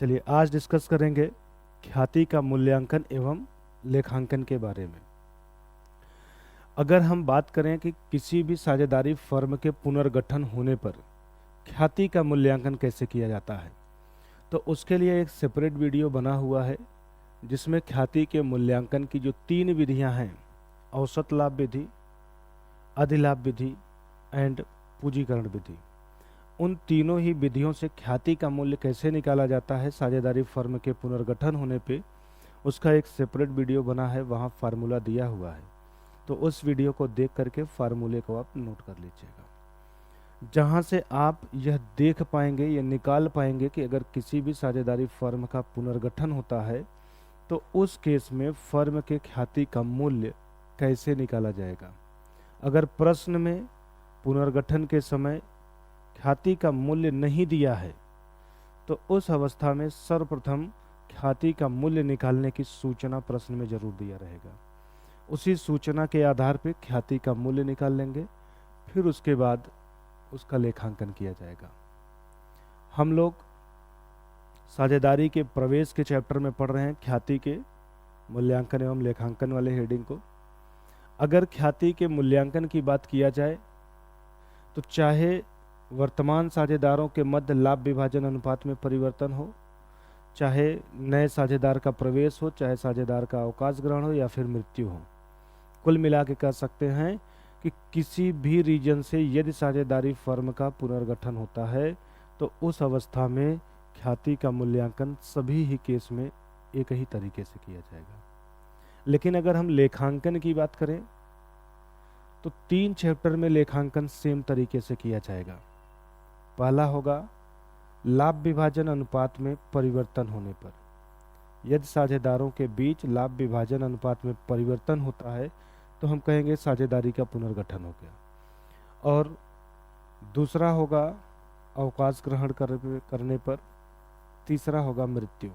चलिए आज डिस्कस करेंगे ख्याति का मूल्यांकन एवं लेखांकन के बारे में। अगर हम बात करें कि किसी भी साझेदारी फर्म के पुनर्गठन होने पर ख्याति का मूल्यांकन कैसे किया जाता है, तो उसके लिए एक सेपरेट वीडियो बना हुआ है जिसमें ख्याति के मूल्यांकन की जो 3 विधियां हैं, औसत लाभ विधि, अधिलाभ विधि एंड पूंजीकरण विधि, उन तीनों ही विधियों से ख्याति का मूल्य कैसे निकाला जाता है साझेदारी फर्म के पुनर्गठन होने पे, उसका एक सेपरेट वीडियो बना है, वहाँ फार्मूला दिया हुआ है। तो उस वीडियो को देख करके फार्मूले को आप नोट कर लीजिएगा, जहाँ से आप यह देख पाएंगे या निकाल पाएंगे कि अगर किसी भी साझेदारी फर्म का पुनर्गठन होता है तो उस केस में फर्म के ख्याति का मूल्य कैसे निकाला जाएगा। अगर प्रश्न में पुनर्गठन के समय ख्याति का मूल्य नहीं दिया है तो उस अवस्था में सर्वप्रथम ख्याति का मूल्य निकालने की सूचना प्रश्न में जरूर दिया रहेगा। उसी सूचना के आधार पर ख्याति का मूल्य निकाल लेंगे, फिर उसके बाद उसका लेखांकन किया जाएगा। हम लोग साझेदारी के प्रवेश के चैप्टर में पढ़ रहे हैं ख्याति के मूल्यांकन एवं लेखांकन वाले हेडिंग को। अगर ख्याति के मूल्यांकन की बात किया जाए तो चाहे वर्तमान साझेदारों के मध्य लाभ विभाजन अनुपात में परिवर्तन हो, चाहे नए साझेदार का प्रवेश हो, चाहे साझेदार का अवकाश ग्रहण हो या फिर मृत्यु हो, कुल मिला के कह सकते हैं कि किसी भी रीजन से यदि साझेदारी फर्म का पुनर्गठन होता है तो उस अवस्था में ख्याति का मूल्यांकन सभी ही केस में एक ही तरीके से किया जाएगा। लेकिन अगर हम लेखांकन की बात करें तो 3 चैप्टर में लेखांकन सेम तरीके से किया जाएगा। पहला होगा लाभ विभाजन अनुपात में परिवर्तन होने पर, यदि साझेदारों के बीच लाभ विभाजन अनुपात में परिवर्तन होता है तो हम कहेंगे साझेदारी का पुनर्गठन हो गया। और दूसरा होगा अवकाश ग्रहण करने पर, तीसरा होगा मृत्यु।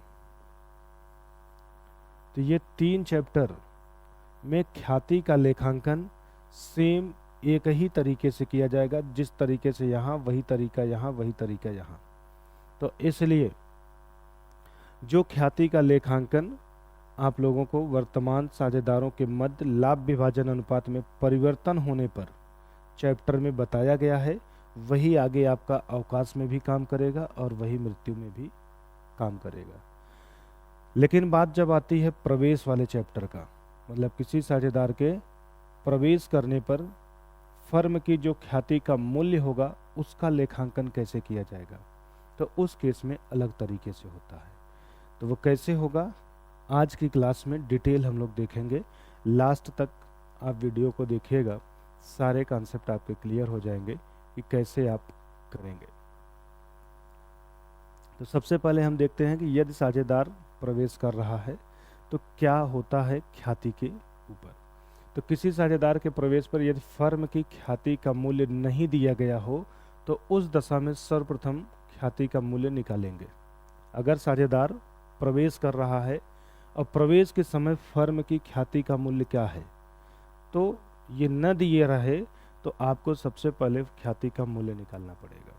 तो ये 3 चैप्टर में ख्याति का लेखांकन सेम एक ही तरीके से किया जाएगा, जिस तरीके से यहाँ वही तरीका यहाँ, वही तरीका यहाँ। तो इसलिए जो ख्याति का लेखांकन आप लोगों को वर्तमान साझेदारों के मध्य लाभ विभाजन अनुपात में परिवर्तन होने पर चैप्टर में बताया गया है, वही आगे आपका अवकाश में भी काम करेगा और वही मृत्यु में भी काम करेगा। लेकिन बात जब आती है प्रवेश वाले चैप्टर का, मतलब किसी साझेदार के प्रवेश करने पर फर्म की जो ख्याति का मूल्य होगा उसका लेखांकन कैसे किया जाएगा, तो उस केस में अलग तरीके से होता है। तो वो कैसे होगा आज की क्लास में डिटेल हम लोग देखेंगे। लास्ट तक आप वीडियो को देखिएगा, सारे कॉन्सेप्ट आपके क्लियर हो जाएंगे कि कैसे आप करेंगे। तो सबसे पहले हम देखते हैं कि यदि साझेदार प्रवेश कर रहा है तो क्या होता है ख्याति के ऊपर। तो किसी साझेदार के प्रवेश पर यदि फर्म की ख्याति का मूल्य नहीं दिया गया हो तो उस दशा में सर्वप्रथम ख्याति का मूल्य निकालेंगे। अगर साझेदार प्रवेश कर रहा है और प्रवेश के समय फर्म की ख्याति का मूल्य क्या है, तो ये न दिए रहे तो आपको सबसे पहले ख्याति का मूल्य निकालना पड़ेगा।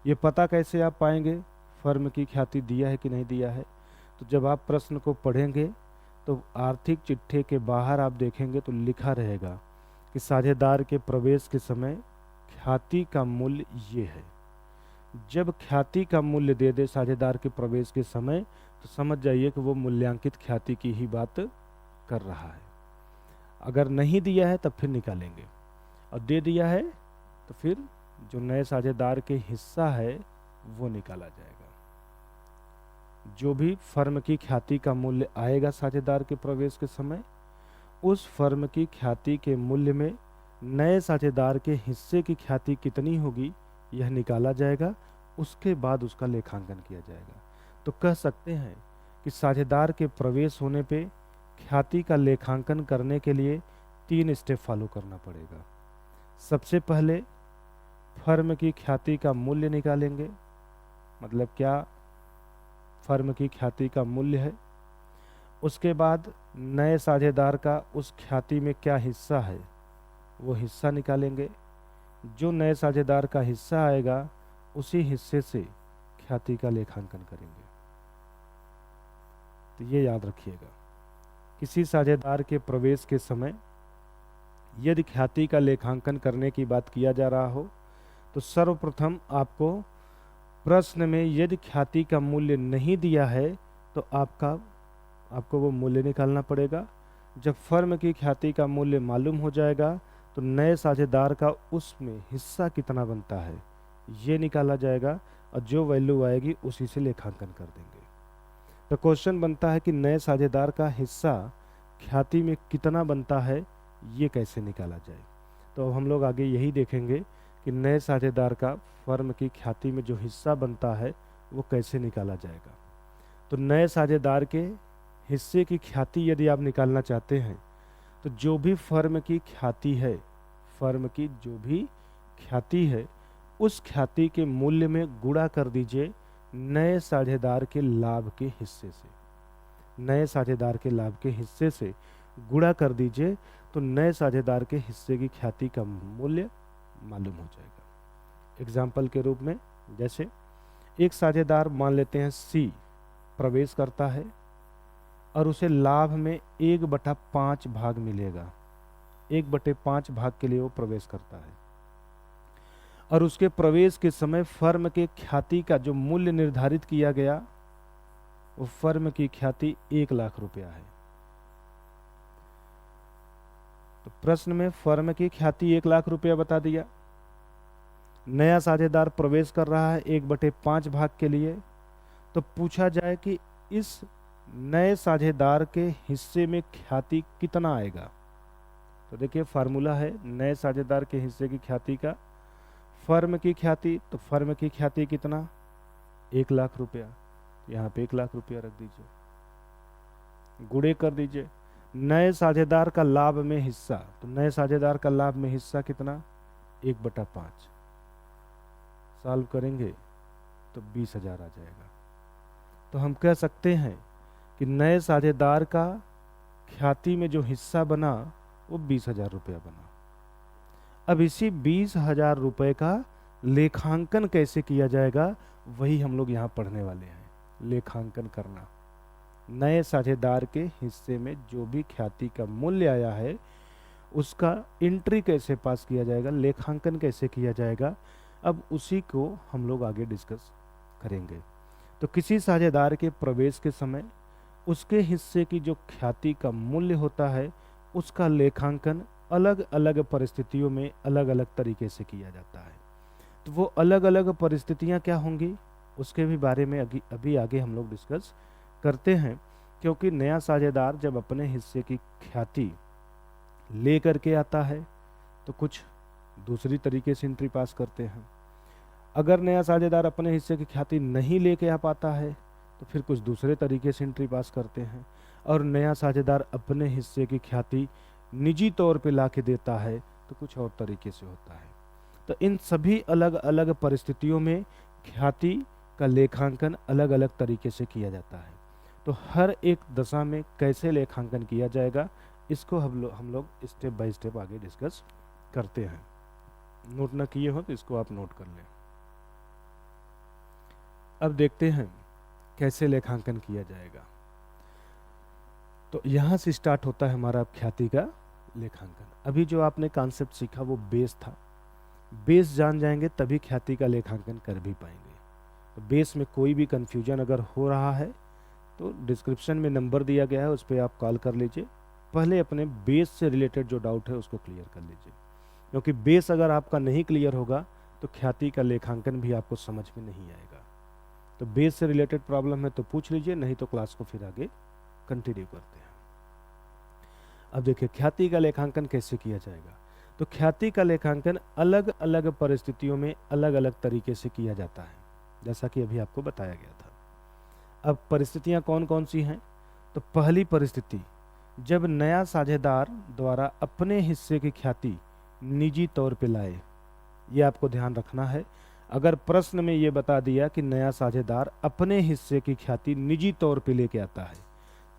ये पता कैसे आप पाएंगे फर्म की ख्याति दिया है कि नहीं दिया है, तो जब आप प्रश्न को पढ़ेंगे तो आर्थिक चिट्ठे के बाहर आप देखेंगे तो लिखा रहेगा कि साझेदार के प्रवेश के समय ख्याति का मूल्य ये है। जब ख्याति का मूल्य दे दे साझेदार के प्रवेश के समय तो समझ जाइए कि वो मूल्यांकित ख्याति की ही बात कर रहा है। अगर नहीं दिया है तब फिर निकालेंगे, और दे दिया है तो फिर जो नए साझेदार के हिस्सा है वो निकाला जाएगा। जो भी फर्म की ख्याति का मूल्य आएगा साझेदार के प्रवेश के समय, उस फर्म की ख्याति के मूल्य में नए साझेदार के हिस्से की ख्याति कितनी होगी यह निकाला जाएगा। उसके बाद उसका लेखांकन किया जाएगा। तो कह सकते हैं कि साझेदार के प्रवेश होने पे ख्याति का लेखांकन करने के लिए 3 स्टेप फॉलो करना पड़ेगा। सबसे पहले फर्म की ख्याति का मूल्य निकालेंगे, मतलब क्या फर्म की ख्याति का मूल्य है। उसके बाद नए साझेदार का उस ख्याति में क्या हिस्सा है वो हिस्सा निकालेंगे। जो नए साझेदार का हिस्सा आएगा उसी हिस्से से ख्याति का लेखांकन करेंगे। तो ये याद रखिएगा, किसी साझेदार के प्रवेश के समय यदि ख्याति का लेखांकन करने की बात किया जा रहा हो तो सर्वप्रथम आपको प्रश्न में यदि ख्याति का मूल्य नहीं दिया है तो आपको वो मूल्य निकालना पड़ेगा। जब फर्म की ख्याति का मूल्य मालूम हो जाएगा तो नए साझेदार का उसमें हिस्सा कितना बनता है ये निकाला जाएगा और जो वैल्यू आएगी उसी से लेखांकन कर देंगे। तो क्वेश्चन बनता है कि नए साझेदार का हिस्सा ख्याति में कितना बनता है, ये कैसे निकाला जाए। तो अब हम लोग आगे यही देखेंगे कि नए साझेदार का फर्म की ख्याति में जो हिस्सा बनता है वो कैसे निकाला जाएगा। तो नए साझेदार के हिस्से की ख्याति यदि आप निकालना चाहते हैं तो जो भी फर्म की ख्याति है, फर्म की जो भी ख्याति है उस ख्याति के मूल्य में गुणा कर दीजिए नए साझेदार के लाभ के हिस्से से। नए साझेदार के लाभ के हिस्से से गुणा कर दीजिए तो नए साझेदार के हिस्से की ख्याति का मूल्य मालूम हो जाएगा। एग्जाम्पल के रूप में, जैसे एक साझेदार मान लेते हैं सी प्रवेश करता है और उसे लाभ में 1/5 भाग मिलेगा। 1/5 भाग के लिए वो प्रवेश करता है और उसके प्रवेश के समय फर्म के ख्याति का जो मूल्य निर्धारित किया गया वो फर्म की ख्याति 1 लाख रुपया है। तो प्रश्न में फर्म की ख्याति 1 लाख रुपया बता दिया। नया साझेदार प्रवेश कर रहा है 1/5 भाग के लिए, तो पूछा जाए कि इस नए साझेदार के हिस्से में ख्याति कितना आएगा। तो देखिए फार्मूला है नए साझेदार के हिस्से की ख्याति का, फर्म की ख्याति, तो फर्म की ख्याति कितना 1 लाख रुपया, यहाँ पे 1 लाख रुपया रख दीजिए, गुणे कर दीजिए नए साझेदार का लाभ में हिस्सा, तो नए साझेदार का लाभ में हिस्सा कितना 1/5, सॉल्व करेंगे तो 20,000 आ जाएगा। तो हम कह सकते हैं कि नए साझेदार का ख्याति में जो हिस्सा बना वो 20,000 रुपया बना। अब इसी 20,000 रुपये का लेखांकन कैसे किया जाएगा वही हम लोग यहाँ पढ़ने वाले हैं। लेखांकन करना, नए साझेदार के हिस्से में जो भी ख्याति का मूल्य आया है उसका एंट्री कैसे पास किया जाएगा, लेखांकन कैसे किया जाएगा, अब उसी को हम लोग आगे डिस्कस करेंगे। तो किसी साझेदार के प्रवेश के समय उसके हिस्से की जो ख्याति का मूल्य होता है उसका लेखांकन अलग अलग परिस्थितियों में अलग अलग तरीके से किया जाता है। तो वो अलग अलग परिस्थितियां क्या होंगी उसके भी बारे में अभी आगे हम लोग डिस्कस करते हैं, क्योंकि नया साझेदार जब अपने हिस्से की ख्याति ले करके आता है तो कुछ दूसरी तरीके से एंट्री पास करते हैं। अगर नया साझेदार अपने हिस्से की ख्याति नहीं लेके आ पाता है तो फिर कुछ दूसरे तरीके से एंट्री पास करते हैं। और नया साझेदार अपने हिस्से की ख्याति निजी तौर पे ला के देता है तो कुछ और तरीके से होता है। तो इन सभी अलग अलग परिस्थितियों में ख्याति का लेखांकन अलग अलग तरीके से किया जाता है। तो हर एक दशा में कैसे लेखांकन किया जाएगा इसको हम लोग स्टेप बाय स्टेप आगे डिस्कस करते हैं। नोट ना किए हो तो इसको आप नोट कर लें। अब देखते हैं कैसे लेखांकन किया जाएगा। तो यहाँ से स्टार्ट होता है हमारा ख्याति का लेखांकन। अभी जो आपने कॉन्सेप्ट सीखा वो बेस था, बेस जान जाएंगे तभी ख्याति का लेखांकन कर भी पाएंगे। तो बेस में कोई भी कंफ्यूजन अगर हो रहा है तो डिस्क्रिप्शन में नंबर दिया गया है, उस पर आप कॉल कर लीजिए। पहले अपने बेस से रिलेटेड जो डाउट है उसको क्लियर कर लीजिए, क्योंकि बेस अगर आपका नहीं क्लियर होगा तो ख्याति का लेखांकन भी आपको समझ में नहीं आएगा। तो बेस से रिलेटेड प्रॉब्लम है तो पूछ लीजिए, नहीं तो क्लास को फिर आगे कंटिन्यू करते हैं। अब देखिए ख्याति का लेखांकन कैसे किया जाएगा। तो ख्याति का लेखांकन अलग अलग परिस्थितियों में अलग अलग तरीके से किया जाता है, जैसा कि अभी आपको बताया गया था। अब परिस्थितियां कौन कौन सी हैं? तो पहली परिस्थिति, जब नया साझेदार द्वारा अपने हिस्से की ख्याति निजी तौर पे लाए। ये आपको ध्यान रखना है। अगर प्रश्न में ये बता दिया कि नया साझेदार अपने हिस्से की ख्याति निजी तौर पे लेके आता है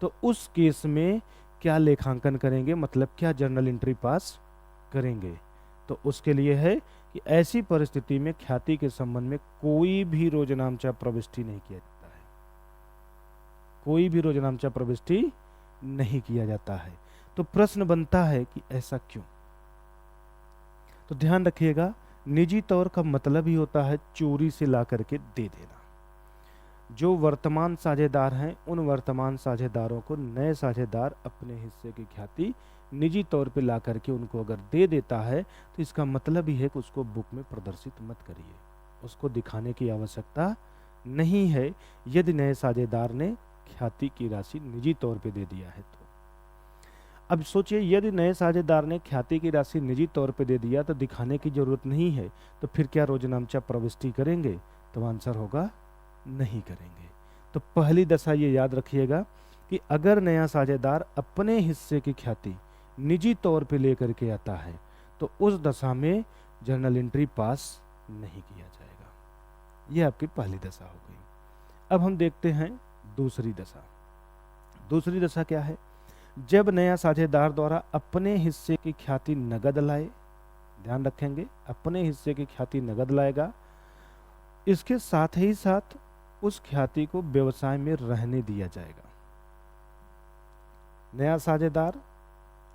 तो उस केस में क्या लेखांकन करेंगे, मतलब क्या जर्नल एंट्री पास करेंगे। तो उसके लिए है कि ऐसी परिस्थिति में ख्याति के संबंध में कोई भी रोजनामचा प्रविष्टि नहीं किया जाता है। कोई भी रोजनामचा प्रविष्टि नहीं किया जाता है। तो प्रश्न बनता है कि ऐसा क्यों? तो ध्यान रखिएगा, निजी तौर का मतलब ही होता है चोरी से ला करके दे देना। जो वर्तमान साझेदार हैं, उन वर्तमान साझेदारों को नए साझेदार अपने हिस्से की ख्याति निजी तौर पे ला करके उनको अगर दे देता है, तो इसका मतलब ही है कि उसको बुक में प्रदर्शित मत करिए, उसको दिखाने की आवश्यकता नहीं है। यदि नए साझेदार ने ख्याति की राशि निजी तौर पे दे दिया है तो अब सोचिए, यदि नए साझेदार ने ख्याति की राशि निजी तौर पे दे दिया तो दिखाने की जरूरत नहीं है, तो फिर क्या रोजनामचा प्रविष्टि करेंगे? तो आंसर होगा नहीं करेंगे। तो पहली दशा ये याद रखिएगा कि अगर नया साझेदार अपने हिस्से की ख्याति निजी तौर पे लेकर के आता है, तो उस दशा में जर्नल एंट्री पास नहीं किया जाएगा। यह आपकी पहली दशा हो गई। अब हम देखते हैं दूसरी दशा। दूसरी दशा क्या है? जब नया साझेदार द्वारा अपने हिस्से की ख्याति नगद लाए, ध्यान रखेंगे, अपने हिस्से की ख्याति नगद लाएगा, इसके साथ ही साथ उस ख्याति को व्यवसाय में रहने दिया जाएगा। नया साझेदार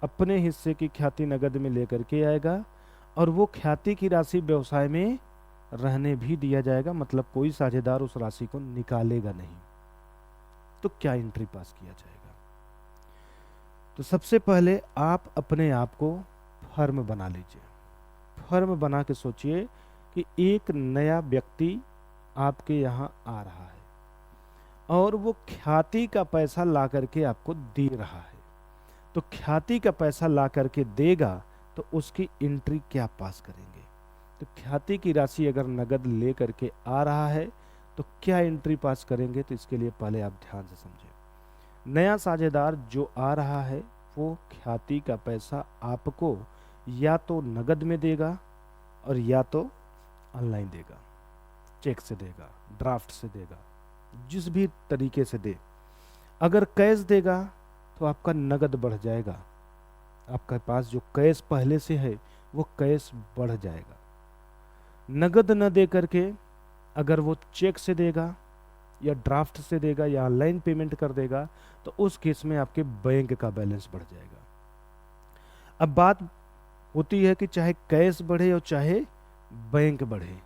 अपने हिस्से की ख्याति नगद में लेकर के आएगा और वो ख्याति की राशि व्यवसाय में रहने भी दिया जाएगा, मतलब कोई साझेदार उस राशि को निकालेगा नहीं। तो क्या एंट्री पास किया जाएगा? तो सबसे पहले आप अपने आप को फर्म बना लीजिए। फर्म बना के सोचिए कि एक नया व्यक्ति आपके यहाँ आ रहा है और वो ख्याति का पैसा ला करके आपको दे रहा है। तो ख्याति का पैसा ला करके देगा तो उसकी एंट्री क्या पास करेंगे? तो ख्याति की राशि अगर नगद ले करके आ रहा है तो क्या एंट्री पास करेंगे? तो इसके लिए पहले आप ध्यान से समझें। नया साझेदार जो आ रहा है वो ख्याति का पैसा आपको या तो नगद में देगा और या तो ऑनलाइन देगा, चेक से देगा, ड्राफ्ट से देगा, जिस भी तरीके से दे। अगर कैश देगा तो आपका नगद बढ़ जाएगा, आपके पास जो कैश पहले से है वो कैश बढ़ जाएगा। नगद न दे करके अगर वो चेक से देगा या ड्राफ्ट से देगा या ऑनलाइन पेमेंट कर देगा तो उस केस में आपके बैंक का बैलेंस बढ़ जाएगा। अब बात होती है कि चाहे कैश बढ़े और चाहे बैंक बढ़े,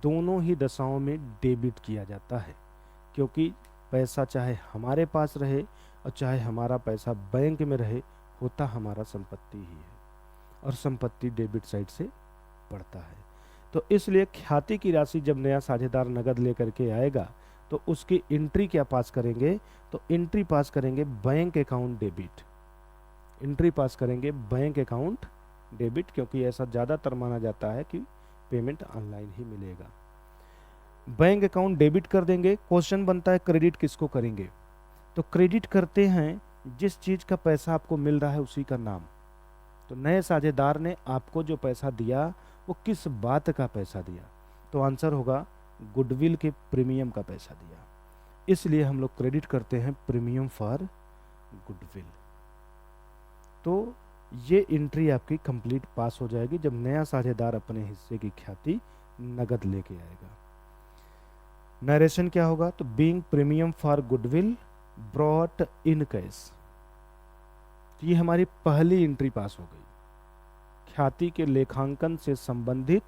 दोनों ही दशाओं में डेबिट किया जाता है, क्योंकि पैसा चाहे हमारे पास रहे और चाहे हमारा पैसा बैंक में रहे, होता हमारा संपत्ति ही है और संपत्ति डेबिट साइड से बढ़ता है। तो इसलिए ख्याति की राशि जब नया साझेदार नगद लेकर के आएगा तो उसकी एंट्री क्या पास करेंगे? तो एंट्री पास करेंगे बैंक अकाउंट डेबिट। एंट्री पास करेंगे बैंक अकाउंट डेबिट, क्योंकि ऐसा ज़्यादातर माना जाता है कि पेमेंट ऑनलाइन ही मिलेगा। बैंक अकाउंट डेबिट कर देंगे। क्वेश्चन बनता है क्रेडिट किसको करेंगे? तो क्रेडिट करते हैं जिस चीज़ का पैसा आपको मिल रहा है उसी का नाम। तो नए साझेदार ने आपको जो पैसा दिया वो किस बात का पैसा दिया? तो आंसर होगा गुडविल के प्रीमियम का पैसा दिया, इसलिए हम लोग क्रेडिट करते हैं प्रीमियम फॉर गुडविल। तो ये एंट्री आपकी कंप्लीट पास हो जाएगी जब नया साझेदार अपने हिस्से की ख्याति नगद लेके आएगा। नरेशन क्या होगा? तो being premium for goodwill brought in cash. ये हमारी पहली एंट्री पास हो गई। ख्याति के लेखांकन से संबंधित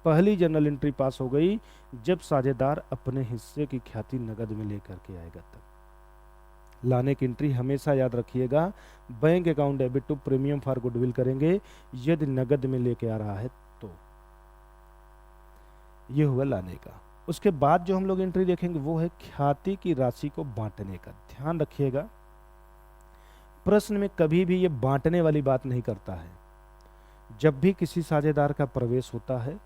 पहली जर्नल एंट्री पास हो गई जब साझेदार अपने हिस्से की ख्याति नगद में लेकर के आएगा। तब लाने की एंट्री हमेशा याद रखिएगा, bank account debit to premium for goodwill करेंगे यदि नगद में लेके आ रहा है तो। ये हुआ लाने का। उसके बाद जो हम लोग एंट्री देखेंगे वो है ख्याति की राशि को बांटने का। ध्यान रखिएगा, प्रश्न में कभी भी ये बांटने वाली बात नहीं करता है। जब भी किसी साझेदार का प्रवेश होता है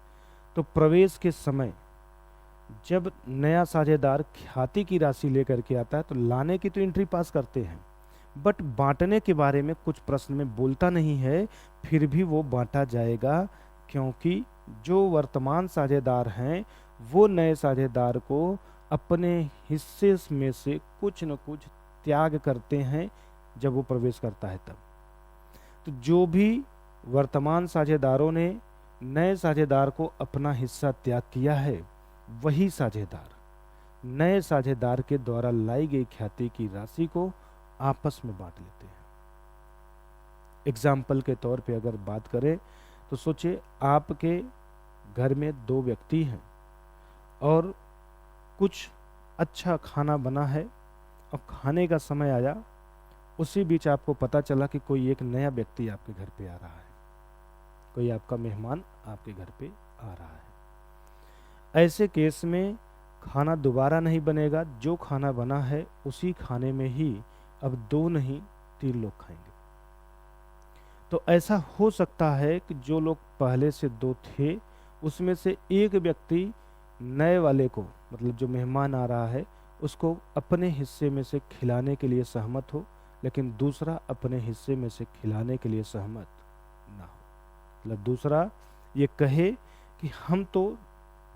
तो प्रवेश के समय जब नया साझेदार ख्याति की राशि लेकर के आता है तो लाने की तो एंट्री पास करते हैं, बट बांटने के बारे में कुछ प्रश्न में बोलता नहीं है, फिर भी वो बांटा जाएगा, क्योंकि जो वर्तमान साझेदार हैं वो नए साझेदार को अपने हिस्से में से कुछ न कुछ त्याग करते हैं जब वो प्रवेश करता है तब। तो जो भी वर्तमान साझेदारों ने नए साझेदार को अपना हिस्सा त्याग किया है, वही साझेदार नए साझेदार के द्वारा लाई गई ख्याति की राशि को आपस में बांट लेते हैं। एग्जाम्पल के तौर पे अगर बात करें तो सोचिए आपके घर में दो व्यक्ति हैं और कुछ अच्छा खाना बना है और खाने का समय आया, उसी बीच आपको पता चला कि कोई एक नया व्यक्ति आपके घर पे आ रहा है, कोई आपका मेहमान आपके घर पे आ रहा है। ऐसे केस में खाना दोबारा नहीं बनेगा, जो खाना बना है उसी खाने में ही अब दो नहीं 3 लोग खाएंगे। तो ऐसा हो सकता है कि जो लोग पहले से दो थे उसमें से एक व्यक्ति नए वाले को, मतलब जो मेहमान आ रहा है उसको अपने हिस्से में से खिलाने के लिए सहमत हो, लेकिन दूसरा अपने हिस्से में से खिलाने के लिए सहमत ना हो। मतलब दूसरा ये कहे कि हम तो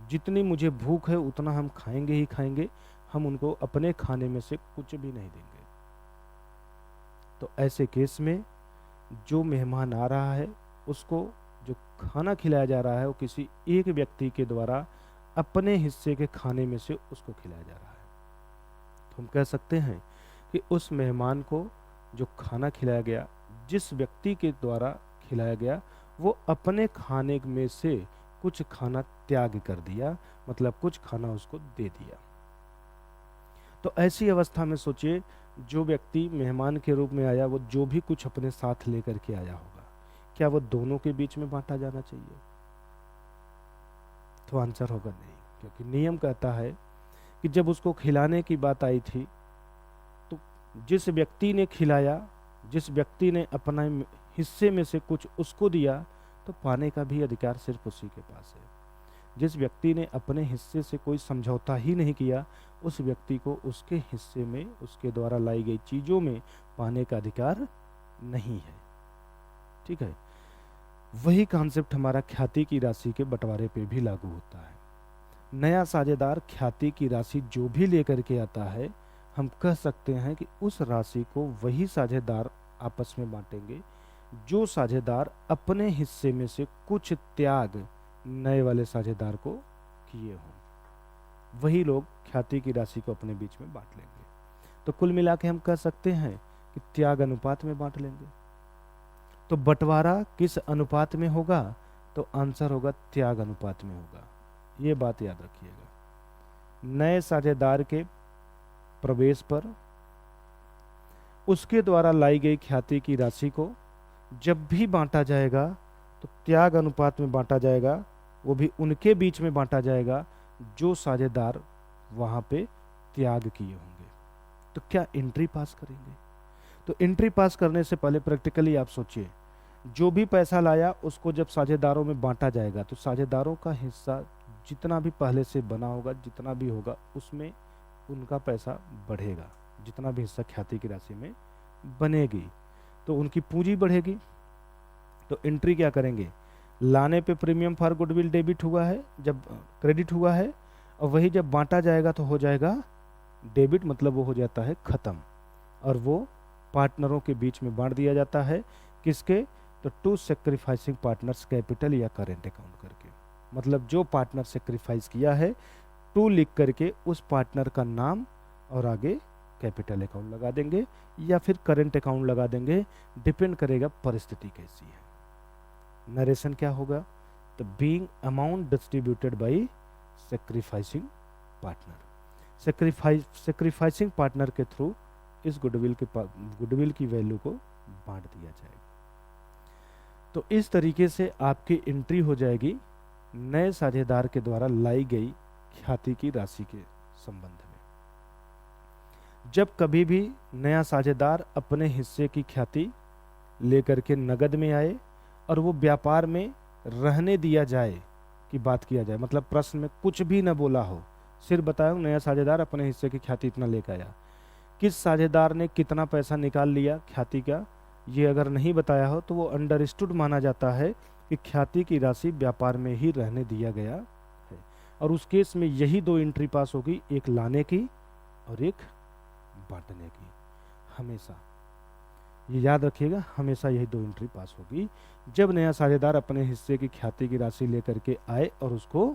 जितनी मुझे भूख है उतना हम खाएंगे ही खाएंगे, हम उनको अपने खाने में से कुछ भी नहीं देंगे। तो ऐसे केस में जो मेहमान आ रहा है उसको जो खाना खिलाया जा रहा है वो किसी एक व्यक्ति के द्वारा अपने हिस्से के खाने में से उसको खिलाया जा रहा है। तो हम कह सकते हैं कि उस मेहमान को जो खाना खिलाया गया, जिस व्यक्ति के द्वारा खिलाया गया, वो अपने खाने में से कुछ खाना त्याग कर दिया, मतलब कुछ खाना उसको दे दिया। तो ऐसी अवस्था में सोचिए जो व्यक्ति मेहमान के रूप में आया वो जो भी कुछ अपने साथ लेकर के आया होगा, क्या वो दोनों के बीच में बांटा जाना चाहिए? तो आंसर होगा नहीं, क्योंकि नियम कहता है कि जब उसको खिलाने की बात आई थी तो जिस व्यक्ति ने खिलाया, जिस व्यक्ति ने अपना हिस्से में से कुछ उसको दिया, तो पाने का भी अधिकार सिर्फ उसी के पास है। जिस व्यक्ति ने अपने हिस्से से कोई समझौता ही नहीं किया, उस व्यक्ति को उसके हिस्से में उसके द्वारा लाई गई चीजों में पाने का अधिकार नहीं है। ठीक है, वही कॉन्सेप्ट हमारा ख्याति की राशि के बंटवारे पे भी लागू होता है। नया साझेदार ख्याति की राशि जो भी लेकर के आता है, हम कह सकते हैं कि उस राशि को वही साझेदार आपस में बांटेंगे जो साझेदार अपने हिस्से में से कुछ त्याग नए वाले साझेदार को किए हों। वही लोग ख्याति की राशि को अपने बीच में बांट लेंगे। तो कुल मिला के हम कह सकते हैं कि त्याग अनुपात में बांट लेंगे। तो बंटवारा किस अनुपात में होगा? तो आंसर होगा त्याग अनुपात में होगा। ये बात याद रखिएगा। नए साझेदार के प्रवेश पर उसके द्वारा लाई गई ख्याति की राशि को जब भी बांटा जाएगा तो त्याग अनुपात में बांटा जाएगा, वो भी उनके बीच में बांटा जाएगा जो साझेदार वहां पे त्याग किए होंगे। तो क्या एंट्री पास करेंगे? तो एंट्री पास करने से पहले प्रैक्टिकली आप सोचिए, जो भी पैसा लाया उसको जब साझेदारों में बांटा जाएगा तो साझेदारों का हिस्सा जितना भी पहले से बना होगा, जितना भी होगा, उसमें उनका पैसा बढ़ेगा। जितना भी हिस्सा ख्याति की राशि में बनेगी तो उनकी पूंजी बढ़ेगी। तो एंट्री क्या करेंगे? लाने पे प्रीमियम फॉर गुडविल डेबिट हुआ है, जब क्रेडिट हुआ है, और वही जब बांटा जाएगा तो हो जाएगा डेबिट, मतलब वो हो जाता है खत्म, और वो पार्टनरों के बीच में बांट दिया जाता है। किसके? तो टू सेक्रीफाइसिंग पार्टनर्स कैपिटल या करेंट अकाउंट करके, मतलब जो पार्टनर सेक्रीफाइस किया है टू लिख करके उस पार्टनर का नाम और आगे कैपिटल अकाउंट लगा देंगे या फिर करेंट अकाउंट लगा देंगे, डिपेंड करेगा परिस्थिति कैसी है। नरेशन क्या होगा? तो being amount distributed by sacrificing partner, sacrificing partner के थ्रू इस गुडविल की वैल्यू को बांट दिया जाएगा। तो इस तरीके से आपकी एंट्री हो जाएगी नए साझेदार के द्वारा लाई गई ख्याति की राशि के संबंध में। जब कभी भी नया साझेदार अपने हिस्से की ख्याति लेकर के नगद में आए और वो व्यापार में रहने दिया जाए की बात किया जाए, मतलब प्रश्न में कुछ भी न बोला हो, सिर्फ बताया नया साझेदार अपने हिस्से की ख्याति इतना लेकर आया, किस साझेदार ने कितना पैसा निकाल लिया ख्याति का, ये अगर नहीं बताया हो तो वो अंडरस्टूड माना जाता है कि ख्याति की राशि व्यापार में ही रहने दिया गया है। और उस केस में यही दो एंट्री पास होगी, एक लाने की और एक बांटने की। हमेशा ये याद रखिएगा, हमेशा यही दो एंट्री पास होगी जब नया साझेदार अपने हिस्से की ख्याति की राशि लेकर के आए और उसको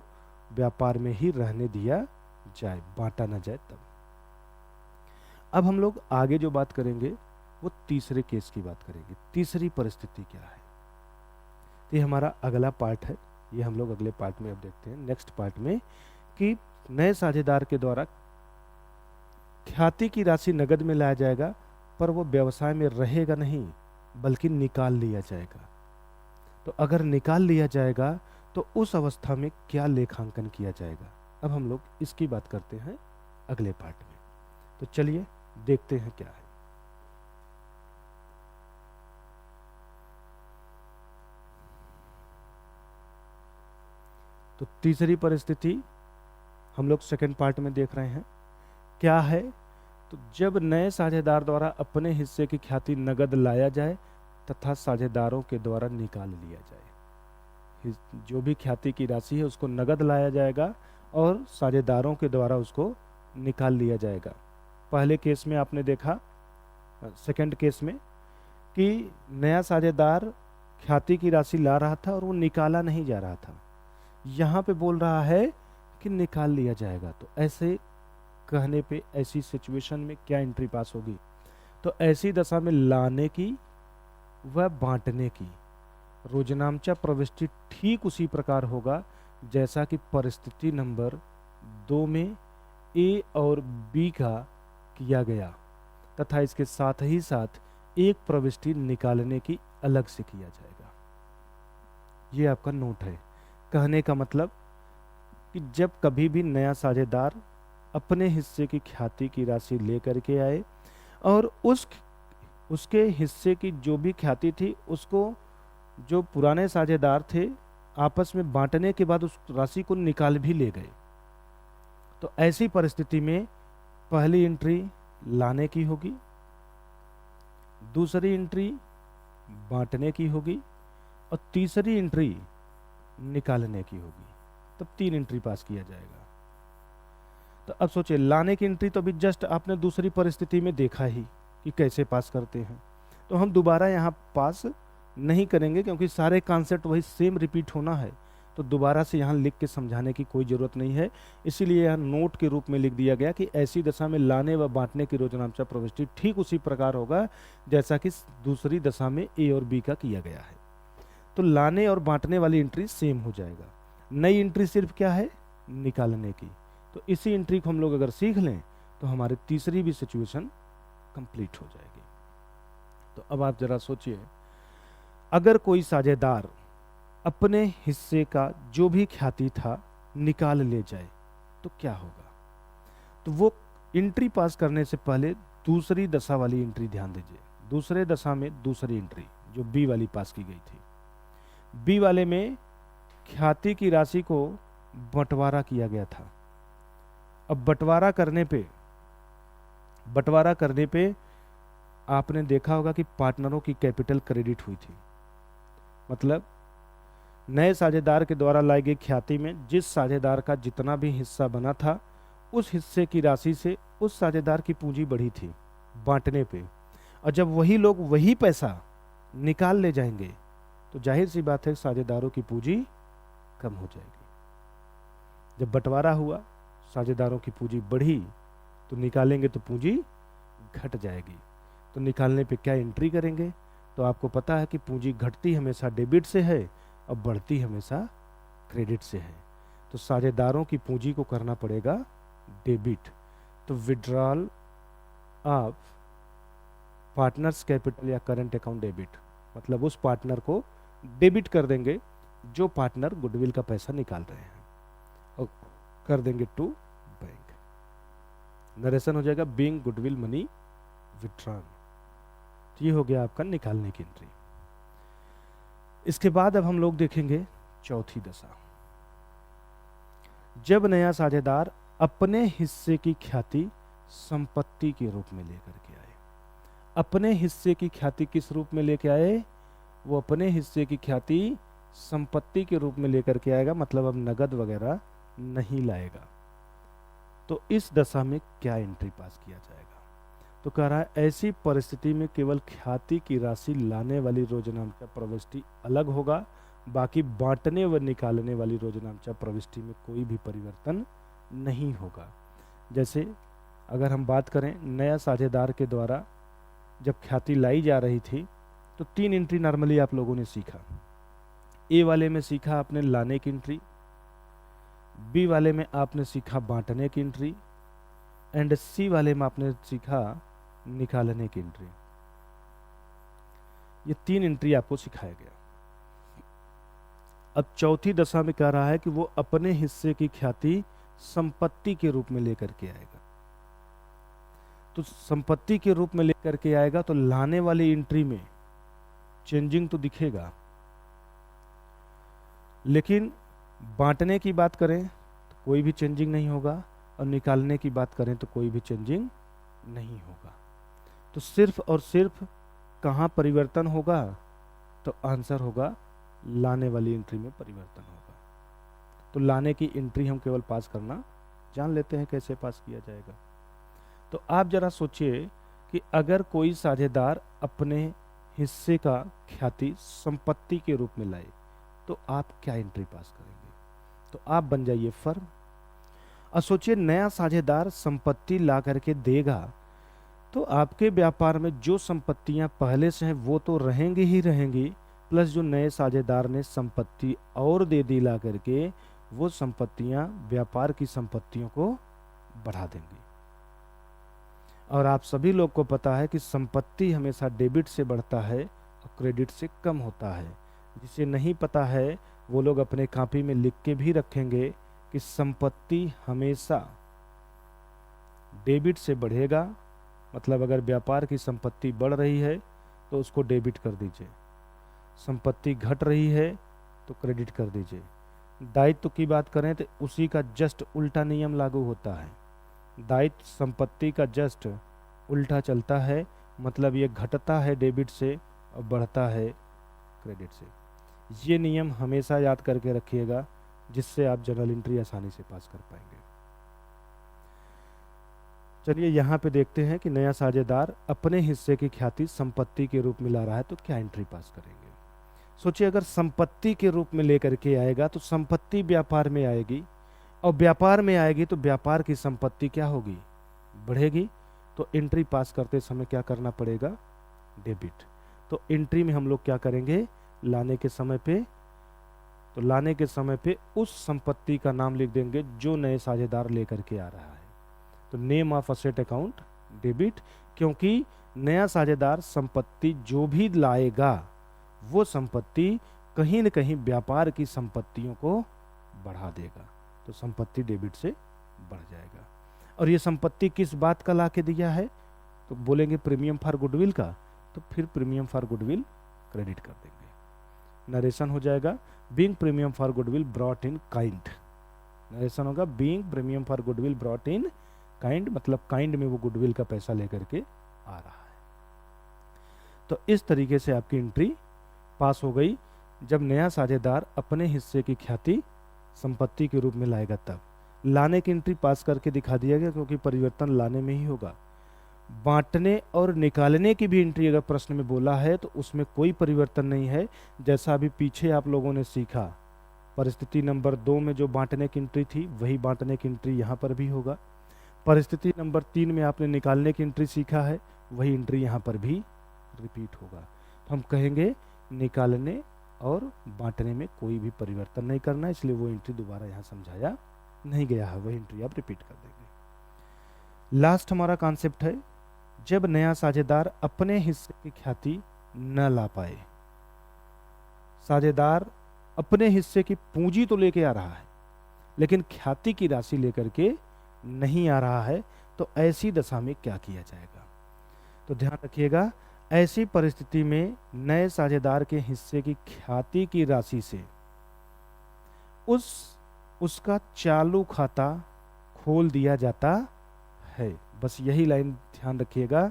व्यापार में ही रहने दिया जाए, बांटा ना जाए तब। अब हम लोग आगे जो बात करेंगे वो तीसरे केस की बात करेंगे। तीसरी परिस्थिति क्या है, तो ये हमारा अगला पार्ट है, ये हम लोग अगले पार्ट में अब देखते हैं, नेक्स्ट पार्ट में, कि नए साझेदार के द्वारा ख्याति की राशि नगद में लाया जाएगा, पर वो व्यवसाय में रहेगा नहीं बल्कि निकाल लिया जाएगा। तो अगर निकाल लिया जाएगा तो उस अवस्था में क्या लेखांकन किया जाएगा, अब हम लोग इसकी बात करते हैं अगले पार्ट में। तो चलिए देखते हैं क्या है। तो तीसरी परिस्थिति हम लोग सेकंड पार्ट में देख रहे हैं, क्या है, तो जब नए साझेदार द्वारा अपने हिस्से की ख्याति नगद लाया जाए तथा साझेदारों के द्वारा निकाल लिया जाए। जो भी ख्याति की राशि है उसको नगद लाया जाएगा और साझेदारों के द्वारा उसको निकाल लिया जाएगा। पहले केस में आपने देखा, सेकंड केस में, कि नया साझेदार ख्याति की राशि ला रहा था और वो निकाला नहीं जा रहा था। यहाँ पे बोल रहा है कि निकाल लिया जाएगा। तो ऐसे कहने पे ऐसी सिचुएशन में क्या एंट्री पास होगी, तो ऐसी दशा में लाने की व बांटने की रोजनामचा प्रविष्टि ठीक उसी प्रकार होगा जैसा कि परिस्थिति नंबर 2 में ए और बी का किया गया, तथा इसके साथ ही साथ एक प्रविष्टि निकालने की अलग से किया जाएगा। ये आपका नोट है। कहने का मतलब कि जब कभी भी नया साझेदार अपने हिस्से की ख्याति की राशि लेकर के आए और उसके हिस्से की जो भी ख्याति थी उसको जो पुराने साझेदार थे आपस में बांटने के बाद उस राशि को निकाल भी ले गए, तो ऐसी परिस्थिति में पहली एंट्री लाने की होगी, दूसरी एंट्री बांटने की होगी और तीसरी एंट्री निकालने की होगी। तब 3 एंट्री पास किया जाएगा। तो अब सोचिए, लाने की एंट्री तो अभी जस्ट आपने दूसरी परिस्थिति में देखा ही कि कैसे पास करते हैं, तो हम दोबारा यहाँ पास नहीं करेंगे क्योंकि सारे कॉन्सेप्ट वही सेम रिपीट होना है, तो दोबारा से यहाँ लिख के समझाने की कोई ज़रूरत नहीं है। इसीलिए यहाँ नोट के रूप में लिख दिया गया कि ऐसी दशा में लाने व बांटने की रोजनामचा प्रविष्टि ठीक उसी प्रकार होगा जैसा कि दूसरी दशा में ए और बी का किया गया है। तो लाने और बांटने वाली एंट्री सेम हो जाएगा। नई एंट्री सिर्फ क्या है, निकालने की। तो इसी एंट्री को हम लोग अगर सीख लें तो हमारी तीसरी भी सिचुएशन कंप्लीट हो जाएगी। तो अब आप जरा सोचिए, अगर कोई साझेदार अपने हिस्से का जो भी ख्याति था निकाल ले जाए तो क्या होगा। तो वो एंट्री पास करने से पहले दूसरी दशा वाली एंट्री ध्यान दीजिए। दूसरे दशा में दूसरी एंट्री जो बी वाली पास की गई थी, बी वाले में ख्याति की राशि को बंटवारा किया गया था। अब बंटवारा करने पे आपने देखा होगा कि पार्टनरों की कैपिटल क्रेडिट हुई थी। मतलब नए साझेदार के द्वारा लाई गई ख्याति में जिस साझेदार का जितना भी हिस्सा बना था उस हिस्से की राशि से उस साझेदार की पूंजी बढ़ी थी बांटने पे। और जब वही लोग वही पैसा निकाल ले जाएंगे तो जाहिर सी बात है साझेदारों की पूंजी कम हो जाएगी। जब बंटवारा हुआ, साझेदारों की पूंजी बढ़ी, तो निकालेंगे तो पूंजी घट जाएगी। तो निकालने पे क्या एंट्री करेंगे, तो आपको पता है कि पूंजी घटती हमेशा डेबिट से है और बढ़ती हमेशा क्रेडिट से है। तो साझेदारों की पूंजी को करना पड़ेगा डेबिट। तो विड्रॉल ऑफ पार्टनर्स कैपिटल या करंट अकाउंट डेबिट, मतलब उस पार्टनर को डेबिट कर देंगे जो पार्टनर गुडविल का पैसा निकाल रहे हैं, और कर देंगे टू बैंक। नरेशन हो जाएगा बीइंग गुडविल मनी विड्रॉन। तो ये हो गया आपका निकालने की एंट्री। इसके बाद अब हम लोग देखेंगे चौथी दशा, जब नया साझेदार अपने हिस्से की ख्याति संपत्ति के रूप में लेकर के आए। अपने हिस्से की ख्याति किस रूप में लेके आए, वो अपने हिस्से की ख्याति संपत्ति के रूप में लेकर के आएगा, मतलब अब नगद वगैरह नहीं लाएगा। तो इस दशा में क्या एंट्री पास किया जाएगा, तो कह रहा है ऐसी परिस्थिति में केवल ख्याति की राशि लाने वाली रोजनामचा प्रविष्टि अलग होगा, बाकी बांटने व निकालने वाली रोजनामचा प्रविष्टि में कोई भी परिवर्तन नहीं होगा। जैसे अगर हम बात करें नया साझेदार के द्वारा जब ख्याति लाई जा रही थी तो 3 एंट्री नॉर्मली आप लोगों ने सीखा। ए वाले में सीखा आपने लाने की एंट्री, बी वाले में आपने सीखा बांटने की एंट्री, एंड सी वाले में आपने सीखा निकालने की एंट्री। ये 3 एंट्री आपको सिखाया गया। अब चौथी दशा में कह रहा है कि वो अपने हिस्से की ख्याति संपत्ति के रूप में लेकर के आएगा। तो संपत्ति के रूप में लेकर के आएगा तो लाने वाली एंट्री में चेंजिंग तो दिखेगा, लेकिन बांटने की बात करें तो कोई भी चेंजिंग नहीं होगा, और निकालने की बात करें तो कोई भी चेंजिंग नहीं होगा। तो सिर्फ और सिर्फ कहाँ परिवर्तन होगा, तो आंसर होगा लाने वाली एंट्री में परिवर्तन होगा। तो लाने की एंट्री हम केवल पास करना जान लेते हैं, कैसे पास किया जाएगा। तो आप जरा सोचिए कि अगर कोई साझेदार अपने हिस्से का ख्याति संपत्ति के रूप में लाए तो आप क्या एंट्री पास करेंगे। तो आप बन जाइए फर्म। और सोचिए नया साझेदार संपत्ति ला करके देगा तो आपके व्यापार में जो संपत्तियां पहले से हैं वो तो रहेंगी ही रहेंगी, प्लस जो नए साझेदार ने संपत्ति और दे दी ला करके वो संपत्तियां व्यापार की संपत्तियों को बढ़ा देंगी। और आप सभी लोग को पता है कि संपत्ति हमेशा डेबिट से बढ़ता है और क्रेडिट से कम होता है। जिसे नहीं पता है वो लोग अपने कॉपी में लिख के भी रखेंगे कि संपत्ति हमेशा डेबिट से बढ़ेगा। मतलब अगर व्यापार की संपत्ति बढ़ रही है तो उसको डेबिट कर दीजिए, संपत्ति घट रही है तो क्रेडिट कर दीजिए। दायित्व की बात करें तो उसी का जस्ट उल्टा नियम लागू होता है। दायित्व संपत्ति का जस्ट उल्टा चलता है, मतलब ये घटता है डेबिट से और बढ़ता है क्रेडिट से। ये नियम हमेशा याद करके रखिएगा, जिससे आप जर्नल एंट्री आसानी से पास कर पाएंगे। चलिए यहाँ पे देखते हैं कि नया साझेदार अपने हिस्से की ख्याति संपत्ति के रूप में ला रहा है तो क्या एंट्री पास करेंगे। सोचिए अगर संपत्ति के रूप में लेकर के आएगा तो संपत्ति व्यापार में आएगी, और व्यापार में आएगी तो व्यापार की संपत्ति क्या होगी, बढ़ेगी। तो एंट्री पास करते समय क्या करना पड़ेगा, डेबिट। तो एंट्री में हम लोग क्या करेंगे, लाने के समय पे, तो लाने के समय पे उस संपत्ति का नाम लिख देंगे जो नए साझेदार लेकर के आ रहा है। तो name of asset account debit, क्योंकि नया साझेदार संपत्ति जो भी लाएगा वो संपत्ति कहीं न कहीं व्यापार की संपत्तियों को बढ़ा देगा। तो संपत्ति डेबिट से बढ़ जाएगा। और ये संपत्ति किस बात का ला के दिया है, तो बोलेंगे प्रीमियम फॉर गुडविल का, तो फिर प्रीमियम फॉर गुडविल क्रेडिट कर देंगे। नरेशन हो जाएगा being premium for goodwill brought in kind. Narration होगा being premium for goodwill brought in kind, मतलब काइंड में वो गुडविल का पैसा लेकर के आ रहा है। तो इस तरीके से आपकी एंट्री पास हो गई जब नया साझेदार अपने हिस्से की ख्याति संपत्ति के रूप में लाएगा। तब लाने की एंट्री पास करके दिखा दिया गया, क्योंकि परिवर्तन लाने में ही होगा। बांटने और निकालने की भी एंट्री अगर प्रश्न में बोला है तो उसमें कोई परिवर्तन नहीं है। जैसा अभी पीछे आप लोगों ने सीखा, परिस्थिति नंबर 2 में जो बांटने की एंट्री थी वही बांटने की एंट्री यहाँ पर भी होगा। परिस्थिति नंबर 3 में आपने निकालने की एंट्री सीखा है, वही एंट्री यहाँ पर भी रिपीट होगा। तो हम कहेंगे निकालने और बांटने में कोई भी परिवर्तन नहीं करना, इसलिए वो एंट्री दोबारा यहाँ समझाया नहीं गया है, वही एंट्री आप रिपीट कर देंगे। लास्ट हमारा कॉन्सेप्ट है जब नया साझेदार अपने हिस्से की ख्याति न ला पाए। साझेदार अपने हिस्से की पूंजी तो लेके आ रहा है लेकिन ख्याति की राशि लेकर के नहीं आ रहा है, तो ऐसी दशा में क्या किया जाएगा। तो ध्यान रखिएगा, ऐसी परिस्थिति में नए साझेदार के हिस्से की ख्याति की राशि से उसका चालू खाता खोल दिया जाता है। बस यही लाइन ध्यान रखिएगा,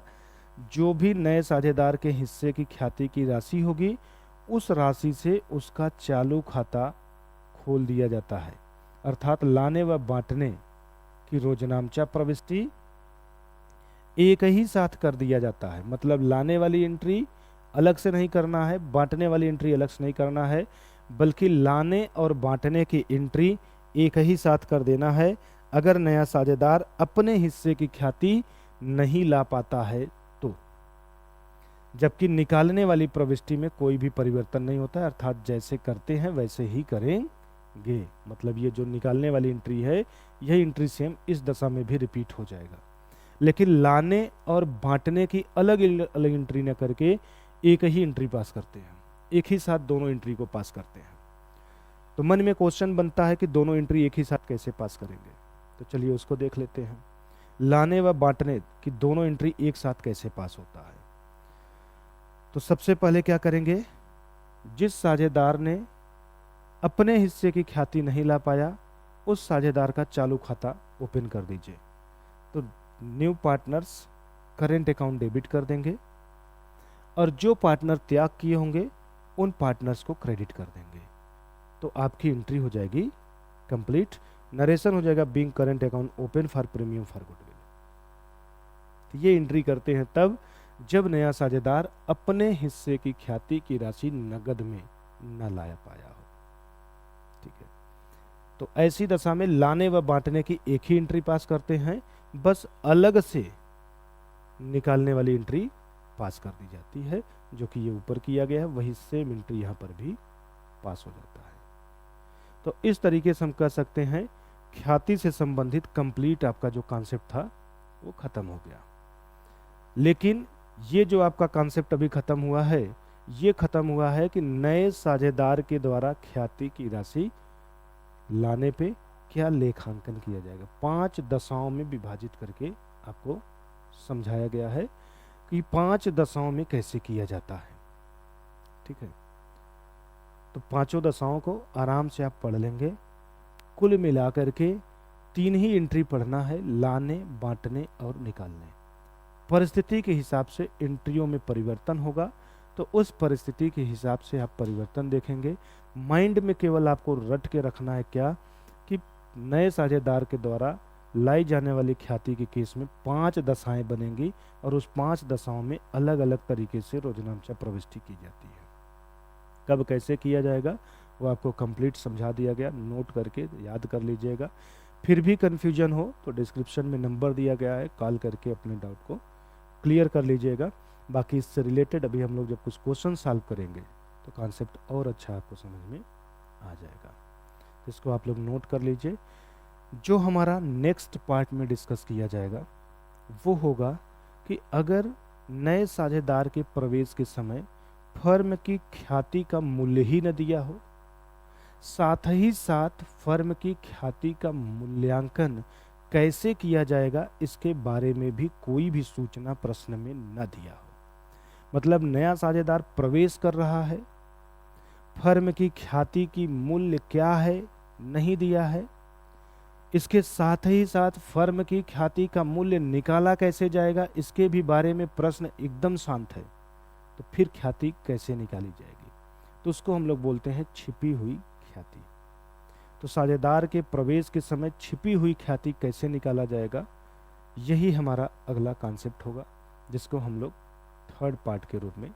जो भी नए साझेदार के हिस्से की ख्याति की राशि होगी उस राशि से उसका चालू खाता खोल दिया जाता है। अर्थात लाने व बांटने की रोजनामचा प्रविष्टि एक ही साथ कर दिया जाता है। मतलब लाने वाली एंट्री अलग से नहीं करना है, बांटने वाली एंट्री अलग से नहीं करना है, बल्कि लाने और बांटने की एंट्री एक ही साथ कर देना है। अगर नया साझेदार अपने हिस्से की ख्याति नहीं ला पाता है तो, जबकि निकालने वाली प्रविष्टि में कोई भी परिवर्तन नहीं होता है, अर्थात जैसे करते हैं वैसे ही करेंगे। मतलब ये जो निकालने वाली एंट्री है, यह एंट्री सेम इस दशा में भी रिपीट हो जाएगा। लेकिन लाने और बांटने की अलग अलग एंट्री न करके एक ही एंट्री पास करते हैं, एक ही साथ दोनों एंट्री को पास करते हैं। तो मन में क्वेश्चन बनता है कि दोनों एंट्री एक ही साथ कैसे पास करेंगे। तो चलिए उसको देख लेते हैं। लाने व बांटने की दोनों एंट्री एक साथ कैसे पास होता है। तो सबसे पहले क्या करेंगे, जिस साझेदार ने अपने हिस्से की ख्याति नहीं ला पाया, उस साझेदार का चालू खाता ओपन कर दीजिए। तो new partners current account debit कर देंगे, और जो पार्टनर त्याग किए होंगे उन पार्टनर्स को क्रेडिट कर देंगे। तो आपकी एंट्री हो जाएगी कंप्लीट। नरेशन हो जाएगा being current account open for premium for goodwill. तो ये एंट्री करते हैं तब जब नया साझेदार अपने हिस्से की ख्याति की राशि नगद में न लाया पाया हो। ठीक है, तो ऐसी दशा में लाने व बांटने की एक ही एंट्री पास करते हैं, बस अलग से निकालने वाली एंट्री पास कर दी जाती है, जो कि ये ऊपर किया गया है, वही सेम एंट्री यहाँ पर भी पास हो जाता है। तो इस तरीके से हम कह सकते हैं ख्याति से संबंधित कंप्लीट आपका जो कॉन्सेप्ट था वो खत्म हो गया। लेकिन ये जो आपका कॉन्सेप्ट अभी खत्म हुआ है, ये खत्म हुआ है कि नए साझेदार के द्वारा ख्याति की राशि लाने पे क्या लेखांकन किया जाएगा। 5 दशाओं में विभाजित करके आपको समझाया गया है कि 5 दशाओं में कैसे किया जाता है। ठीक है, तो 5 दशाओं को आराम से आप पढ़ लेंगे। कुल मिलाकर के 3 ही एंट्री पढ़ना है, लाने, बांटने और निकालने। परिस्थिति के हिसाब से एंट्रियों में परिवर्तन होगा, तो उस परिस्थिति के हिसाब से आप परिवर्तन देखेंगे। माइंड में केवल आपको रट के रखना है क्या, कि नए साझेदार के द्वारा लाई जाने वाली ख्याति के केस में 5 दशाएं बनेंगी, और उस 5 दशाओं में अलग अलग तरीके से रोजनामचा प्रविष्टि की जाती है। कब कैसे किया जाएगा वो आपको कंप्लीट समझा दिया गया, नोट करके याद कर लीजिएगा। फिर भी कन्फ्यूजन हो तो डिस्क्रिप्शन में नंबर दिया गया है, कॉल करके अपने डाउट को क्लियर कर लीजिएगा। बाकी इससे रिलेटेड अभी हम लोग जब कुछ क्वेश्चन सॉल्व करेंगे तो कॉन्सेप्ट और अच्छा आपको समझ में आ जाएगा। इसको आप लोग नोट कर लीजिए। जो हमारा नेक्स्ट पार्ट में डिस्कस किया जाएगा वो होगा कि अगर नए साझेदार के प्रवेश के समय फर्म की ख्याति का मूल्य ही न दिया हो, साथ ही साथ फर्म की ख्याति का मूल्यांकन कैसे किया जाएगा, इसके बारे में भी कोई भी सूचना प्रश्न में न दिया हो। मतलब नया साझेदार प्रवेश कर रहा है, फर्म की ख्याति की मूल्य क्या है नहीं दिया है, इसके साथ ही साथ फर्म की ख्याति का मूल्य निकाला कैसे जाएगा, इसके भी बारे में प्रश्न एकदम शांत है, तो फिर ख्याति कैसे निकाली जाएगी, तो उसको हम लोग बोलते हैं छिपी हुई ख्याति। तो साझेदार के प्रवेश के समय छिपी हुई ख्याति कैसे निकाला जाएगा, यही हमारा अगला कॉन्सेप्ट होगा, जिसको हम लोग थर्ड पार्ट के रूप में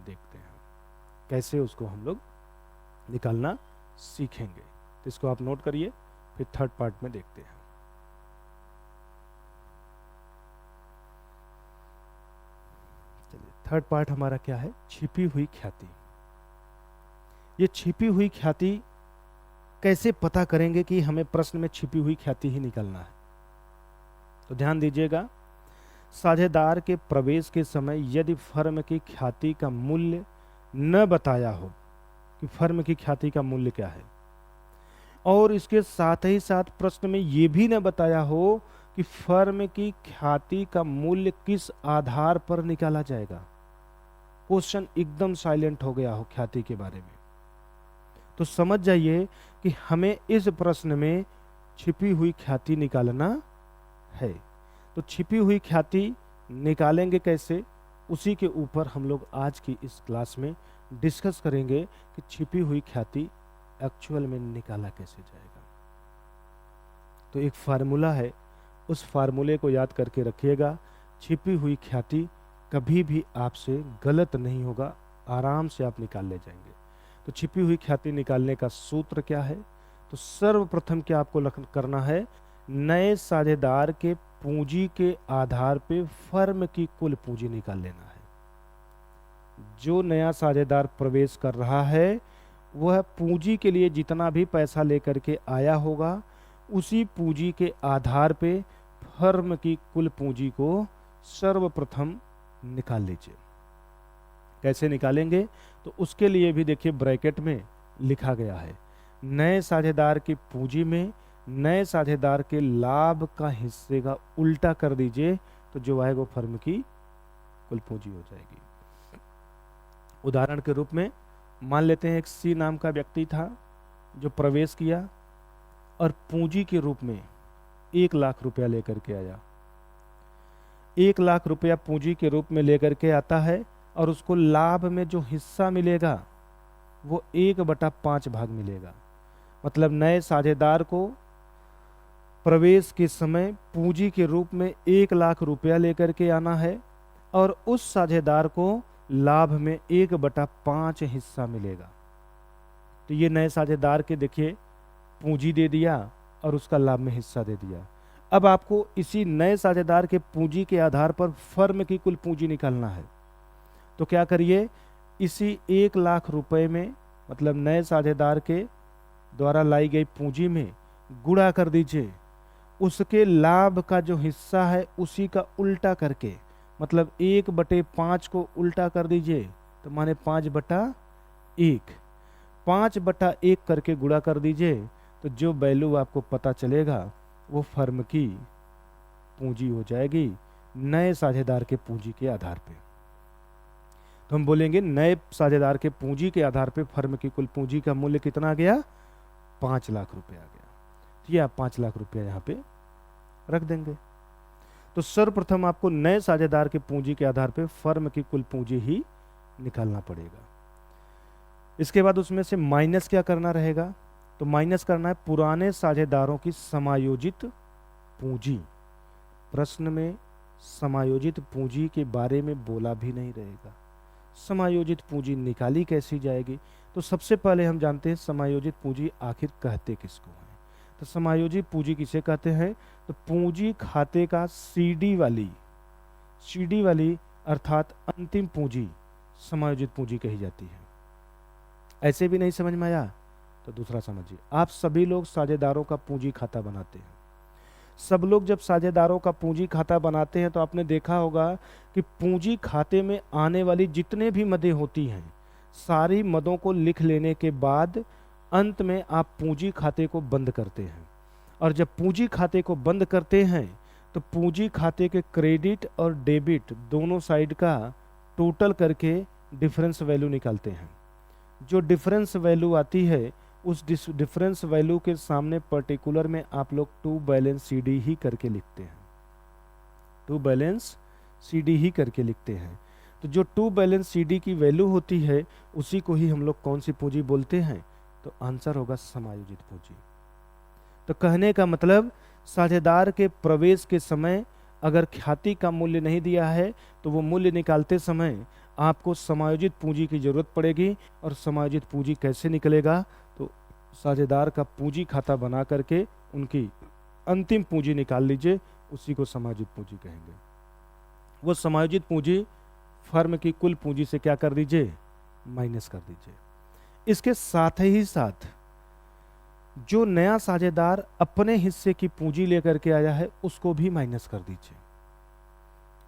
देखते हैं। कैसे उसको हम लोग निकालना सीखेंगे, तो इसको आप नोट करिए, फिर थर्ड पार्ट में देखते हैं। चलिए, थर्ड पार्ट हमारा क्या है, छिपी हुई ख्याति। ये छिपी हुई ख्याति कैसे पता करेंगे कि हमें प्रश्न में छिपी हुई ख्याति ही निकालना है। तो ध्यान दीजिएगा, साझेदार के प्रवेश के समय यदि फर्म की ख्याति का मूल्य न बताया हो कि फर्म की ख्याति का मूल्य क्या है, और इसके साथ ही साथ प्रश्न में यह भी न बताया हो कि फर्म की ख्याति का मूल्य किस आधार पर निकाला जाएगा, क्वेश्चन एकदम साइलेंट हो गया हो ख्याति के बारे में, तो समझ जाइए कि हमें इस प्रश्न में छिपी हुई ख्याति निकालना है। तो छिपी हुई ख्याति निकालेंगे कैसे, उसी के ऊपर हम लोग आज की इस क्लास में डिस्कस करेंगे कि छिपी हुई ख्याति एक्चुअल में निकाला कैसे जाएगा। तो एक फार्मूला है, उस फार्मूले को याद करके रखिएगा। छिपी हुई ख्याति कभी भी आपसे गलत नहीं होगा, आराम से आप निकाल ले जाएंगे। तो छिपी हुई ख्याति निकालने का सूत्र क्या है, तो सर्वप्रथम क्या आपको करना है, नए साझेदार के पूंजी के आधार पे फर्म की कुल पूंजी निकाल लेना है। जो नया साझेदार प्रवेश कर रहा है वह पूंजी के लिए जितना भी पैसा लेकर के आया होगा, उसी पूंजी के आधार पे फर्म की कुल पूंजी को सर्वप्रथम निकाल लीजिए। कैसे निकालेंगे? तो उसके लिए भी देखिए ब्रैकेट में लिखा गया है, नए साझेदार की पूंजी में नए साझेदार के लाभ का हिस्से का उल्टा कर दीजिए, तो जो आएगा वो फर्म की कुल पूंजी हो जाएगी। उदाहरण के रूप में मान लेते हैं एक सी नाम का व्यक्ति था जो प्रवेश किया और पूंजी के रूप में 1,00,000 रुपया लेकर के आया। 1,00,000 रुपया पूंजी के रूप में लेकर के आता है और उसको लाभ में जो हिस्सा मिलेगा वो 1/5 भाग मिलेगा। मतलब नए साझेदार को प्रवेश के समय पूंजी के रूप में 1,00,000 रुपया लेकर के आना है और उस साझेदार को लाभ में 1/5 हिस्सा मिलेगा। तो ये नए साझेदार के देखिए पूंजी दे दिया और उसका लाभ में हिस्सा दे दिया। अब आपको इसी नए साझेदार के पूंजी के आधार पर फर्म की कुल पूंजी निकालना है। तो क्या करिए, इसी 1,00,000 रुपए में मतलब नए साझेदार के द्वारा लाई गई पूंजी में गुणा कर दीजिए उसके लाभ का जो हिस्सा है उसी का उल्टा करके, मतलब 1/5 को उल्टा कर दीजिए तो माने 5/1, 5/1 करके गुणा कर दीजिए, तो जो वैल्यू आपको पता चलेगा वो फर्म की पूंजी हो जाएगी नए साझेदार के पूंजी के आधार पे। तो हम बोलेंगे नए साझेदार के पूंजी के आधार पे फर्म की कुल पूंजी का मूल्य कितना आ गया? 5,00,000 रुपया आ गया। तो ये आप 5,00,000 रुपया यहाँ पे रख देंगे। तो सर्वप्रथम आपको नए साझेदार के पूंजी के आधार पे फर्म की कुल पूंजी ही निकालना पड़ेगा। इसके बाद उसमें से माइनस क्या करना रहेगा? तो माइनस करना है पुराने साझेदारों की समायोजित पूंजी। प्रश्न में समायोजित पूंजी के बारे में बोला भी नहीं रहेगा। समायोजित पूंजी निकाली कैसी जाएगी? तो सबसे पहले हम जानते हैं समायोजित पूंजी आखिर कहते किसको हैं। तो समायोजित पूंजी किसे कहते हैं? तो पूंजी खाते का सीडी वाली अर्थात अंतिम पूंजी समायोजित पूंजी कही जाती है। ऐसे भी नहीं समझ में आया तो दूसरा समझिए। आप सभी लोग साझेदारों का पूंजी खाता बनाते हैं। सब लोग जब साझेदारों का पूंजी खाता बनाते हैं तो आपने देखा होगा कि पूंजी खाते में आने वाली जितने भी मदें होती हैं सारी मदों को लिख लेने के बाद अंत में आप पूंजी खाते को बंद करते हैं। और जब पूंजी खाते को बंद करते हैं तो पूंजी खाते के क्रेडिट और डेबिट दोनों साइड का टोटल करके डिफरेंस वैल्यू निकालते हैं। जो डिफरेंस वैल्यू आती है उस डिफरेंस वैल्यू के सामने पर्टिकुलर में आप लोग टू बैलेंस सीडी ही करके लिखते हैं। टू बैलेंस सीडी ही करके लिखते हैं। तो जो टू बैलेंस सीडी की वैल्यू होती है उसी को ही हम लोग कौन सी पूंजी बोलते हैं? तो आंसर होगा समायोजित पूंजी। तो कहने का मतलब साझेदार के प्रवेश के समय अगर ख्याति का मूल्य नहीं दिया है तो वो मूल्य निकालते समय आपको समायोजित पूंजी की जरूरत पड़ेगी। और समायोजित पूंजी कैसे निकलेगा? तो साझेदार का पूंजी खाता बना करके उनकी अंतिम पूंजी निकाल लीजिए, उसी को समायोजित पूंजी कहेंगे। वो समायोजित पूंजी फर्म की कुल पूंजी से क्या कर दीजिए? माइनस कर दीजिए। इसके साथ ही साथ जो नया साझेदार अपने हिस्से की पूंजी लेकर के आया है उसको भी माइनस कर दीजिए।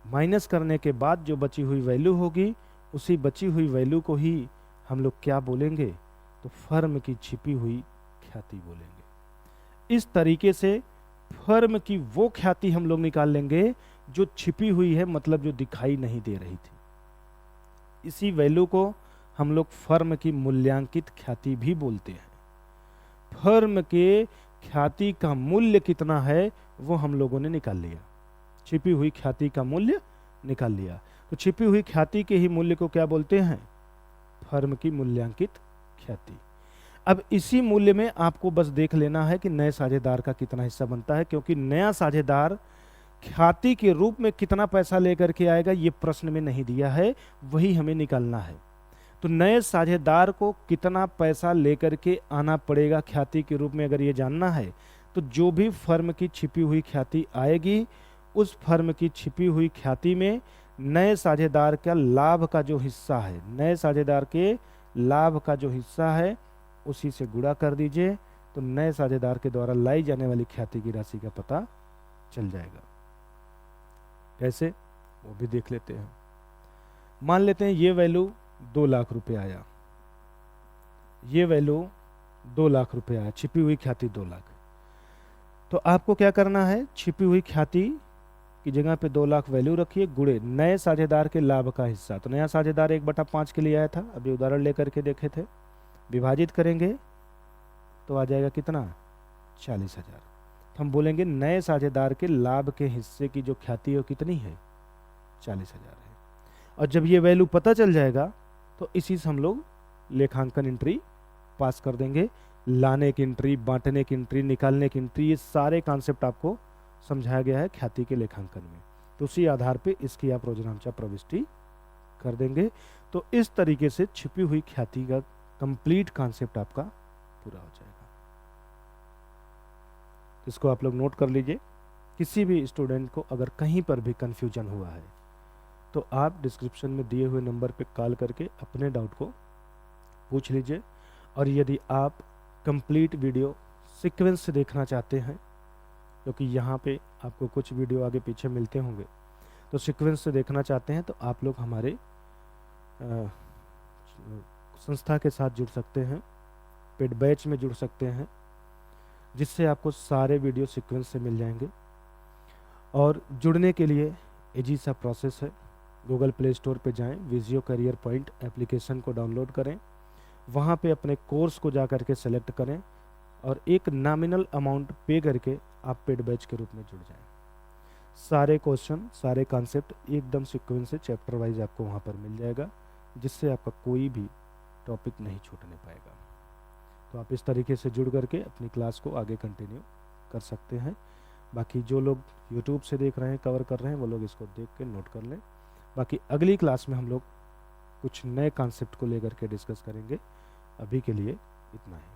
माइनस करने के बाद जो बची हुई वैल्यू होगी उसी बची हुई वैल्यू को ही हम लोग क्या बोलेंगे? तो फर्म की छिपी हुई ख्याति बोलेंगे। इस तरीके से फर्म की वो ख्याति हम लोग निकाल लेंगे जो छिपी हुई है, मतलब जो दिखाई नहीं दे रही थी। इसी वैल्यू को हम लोग फर्म की मूल्यांकित ख्याति भी बोलते हैं। फर्म के ख्याति का मूल्य कितना है वो हम लोगों ने निकाल लिया। छिपी हुई ख्याति का मूल्य निकाल लिया। तो छिपी हुई ख्याति के ही मूल्य को क्या बोलते हैं? फर्म की मूल्यांकित ख्याति। अब इसी मूल्य में आपको बस देख लेना है कि नए साझेदार का कितना हिस्सा बनता है, क्योंकि नया साझेदार ख्याति के रूप में कितना पैसा लेकर के आएगा ये प्रश्न में नहीं दिया है, वही हमें निकालना है। तो नए साझेदार को कितना पैसा लेकर के आना पड़ेगा ख्याति के रूप में अगर ये जानना है तो जो भी फर्म की छिपी हुई ख्याति आएगी, उस फर्म की छिपी हुई ख्याति में नए साझेदार का लाभ का जो हिस्सा है, नए साझेदार के लाभ का जो हिस्सा है उसी से गुणा कर दीजिए, तो नए साझेदार के द्वारा लाई जाने वाली ख्याति की राशि का पता चल जाएगा। कैसे, वो भी देख लेते हैं। मान लेते हैं ये वैल्यू 2 लाख रुपए आया, ये वैल्यू 2 लाख रुपए आया, छिपी हुई ख्याति 2 लाख। तो आपको क्या करना है, छिपी हुई ख्याति की जगह पे 2 लाख वैल्यू रखिए, गुणे नए साझेदार के लाभ का हिस्सा। तो नया साझेदार 1/5 के लिए आया था, अभी उदाहरण लेकर के देखे थे, विभाजित करेंगे तो आ जाएगा कितना, 40,000। तो हम बोलेंगे नए साझेदार के लाभ के हिस्से की जो ख्याति है वो कितनी है, 40,000 है। और जब ये वैल्यू पता चल जाएगा तो इसी से हम लोग लेखांकन एंट्री पास कर देंगे। लाने की एंट्री, बांटने की एंट्री, निकालने की एंट्री, ये सारे कॉन्सेप्ट आपको समझाया गया है ख्याति के लेखांकन में। तो उसी आधार पे इसकी आप रोजनामचा प्रविष्टि कर देंगे। तो इस तरीके से छिपी हुई ख्याति का कंप्लीट कॉन्सेप्ट आपका पूरा हो जाएगा। इसको आप लोग नोट कर लीजिए। किसी भी स्टूडेंट को अगर कहीं पर भी कंफ्यूजन हुआ है तो आप डिस्क्रिप्शन में दिए हुए नंबर पे कॉल करके अपने डाउट को पूछ लीजिए। और यदि आप कंप्लीट वीडियो सीक्वेंस से देखना चाहते हैं, क्योंकि यहाँ पे आपको कुछ वीडियो आगे पीछे मिलते होंगे, तो सीक्वेंस से देखना चाहते हैं तो आप लोग हमारे संस्था के साथ जुड़ सकते हैं, पेड बैच में जुड़ सकते हैं, जिससे आपको सारे वीडियो सीक्वेंस से मिल जाएंगे। और जुड़ने के लिए इजी सा प्रोसेस है, गूगल प्ले स्टोर पे जाएं, विजियो करियर पॉइंट एप्लीकेशन को डाउनलोड करें, वहाँ पे अपने कोर्स को जा करके सेलेक्ट करें और एक नॉमिनल अमाउंट पे करके आप पेड बैच के रूप में जुड़ जाएं। सारे क्वेश्चन, सारे कॉन्सेप्ट एकदम सीक्वेंस से चैप्टर वाइज आपको वहाँ पर मिल जाएगा, जिससे आपका कोई भी टॉपिक नहीं छूटने पाएगा। तो आप इस तरीके से जुड़ करके अपनी क्लास को आगे कंटिन्यू कर सकते हैं। बाकी जो लोग यूट्यूब से देख रहे हैं, कवर कर रहे हैं, वो लोग इसको देख के नोट कर लें। बाकी अगली क्लास में हम लोग कुछ नए कॉन्सेप्ट को लेकर के डिस्कस करेंगे। अभी के लिए इतना है।